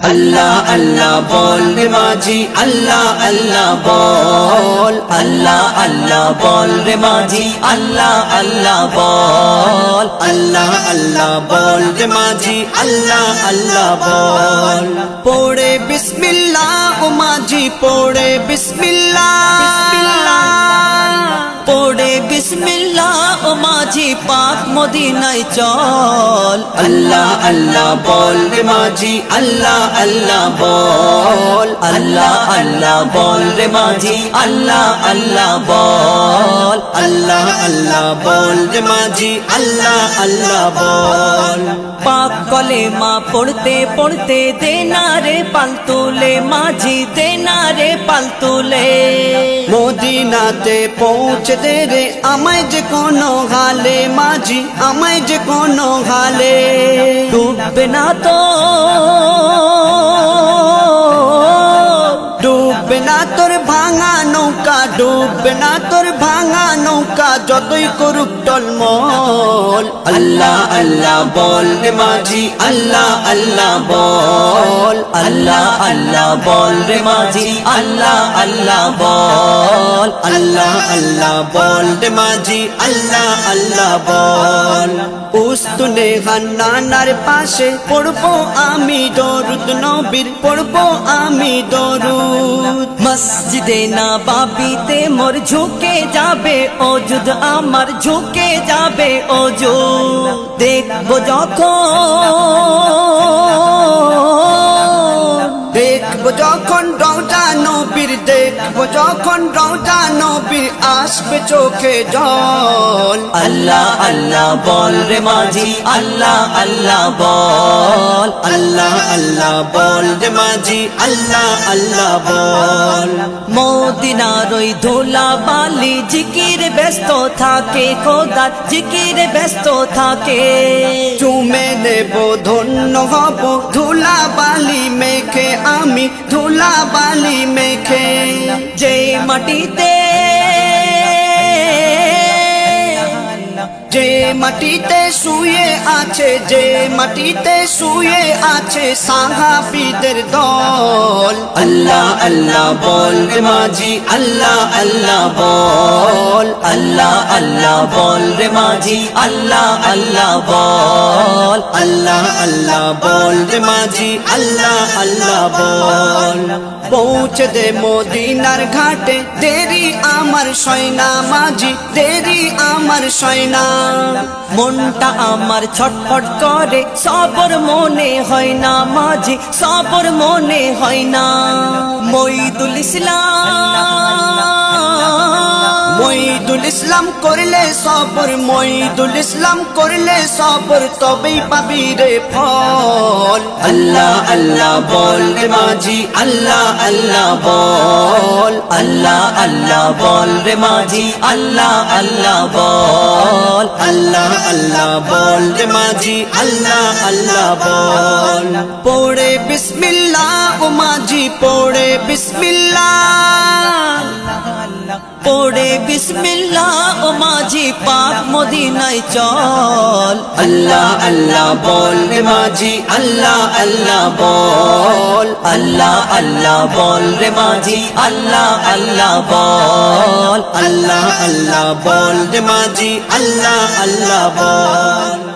আল্লাহ আল্লাহ বল রে মাঝি আল্লাহ আল্লাহ বল আল্লাহ আল্লাহ বল রে মাঝি আল্লাহ আল্লাহ বল আল্লাহ আল্লাহ বল রে মাঝি আল্লাহ আল্লাহ বল পড়ে বিসমিল্লাহ ও মাঝি পড়ে বিসমিল্লাহ পড়ে বিসমিল্লাহ ও মাঝি পাক মদিনায় চল আল্লাহ আল্লাহ বল রে মাঝি আল্লাহ আল্লাহ বল আল্লাহ আল্লাহ বল রে মাঝি আল্লাহ আল্লাহ বল আল্লাহ আল্লাহ বল রে মাঝি আল্লাহ আল্লাহ বল পাক কলেমা পড়তে পড়তে দেনা রে পাল তুলে মাঝি দেনা রে পাল তুলে মদিনাতে পৌঁছে দে রে আমায় যে কোনো হালে মাঝি আমায় যে কোনো হালে ডুববে না তো ডুববে না তোর ভাঙা নৌকা ডুববে না তোর ভাঙা নৌকা যতই করুক টলমল আল্লাহ আল্লাহ বল রে মাঝি আল্লাহ আল্লাহ বল আল্লাহ আল্লাহ বল রে মাঝি আল্লাহ আল্লাহ বল আল্লাহ আল্লাহ বল রে মাঝি আল্লাহ আল্লাহ বল উস্তুনে হান্নানার পাশে পড়বো আমি দরুদ নবীর পড়বো আমি দরুদ মসজিদে নববীতে মোর ঝুঁকে যাবে ওজুদ আমার ঝুঁকে যাবে ওজুদ দেখবো যখন রওজা নবীর দেখবো যখন রওজা নবীর আসবে চোখে জল আল্লাহ আল্লাহ বল রে মাঝি আল্লাহ আল্লাহ বল আল্লাহ আল্লাহ বল রে মাঝি আল্লাহ আল্লাহ বল মদিনার ওই ধুলা বালি জিকির ব্যস্ত থাকে খোদার জিকির ব্যস্ত থাকে চুমে নেব ধন্য হব ধুলা বালি মেখে আমি ধুলা বালি মেখে যে মাটিতে যে মাটিতে শুয়ে আছে যে মাটিতে শুয়ে আছে সাহাবীদের দল আল্লাহ আল্লাহ বল রে মাঝি আল্লাহ আল্লাহ বল আল্লাহ আল্লাহ বল রে মাঝি আল্লাহ আল্লাহ বল আল্লাহ আল্লাহ বল রে মাঝি আল্লাহ আল্লাহ বল পৌঁছে দে মদিনার ঘাটে দেরি আমার সয়না মাঝি দেরি আমার সয়না মনটা আমার ছটফট করে সবর মনে হয় না মাঝি সবর মনে হয় না মঈদুল ইসলাম করলে সবর মঈদুল ইসলাম করলে সবর তবেই পাবি রে ফল আল্লাহ আল্লাহ বল রে মাঝি আল্লাহ আল্লাহ বল আল্লাহ আল্লাহ বল রে মাঝি আল্লাহ আল্লাহ বল আল্লাহ আল্লাহ বল রে মাঝি আল্লাহ আল্লাহ বল পড়ে বিসমিল্লাহ ও মাঝি পড়ে বিসমিল্লাহ পড়ে বিসমিল্লাহ ও মাঝি পাক মদিনায় চল আল্লাহ আল্লাহ বল রে মাঝি আল্লাহ আল্লাহ বল আল্লাহ আল্লাহ বল রে মাঝি আল্লাহ আল্লাহ বল আল্লাহ আল্লাহ বল রে মাঝি আল্লাহ আল্লাহ বল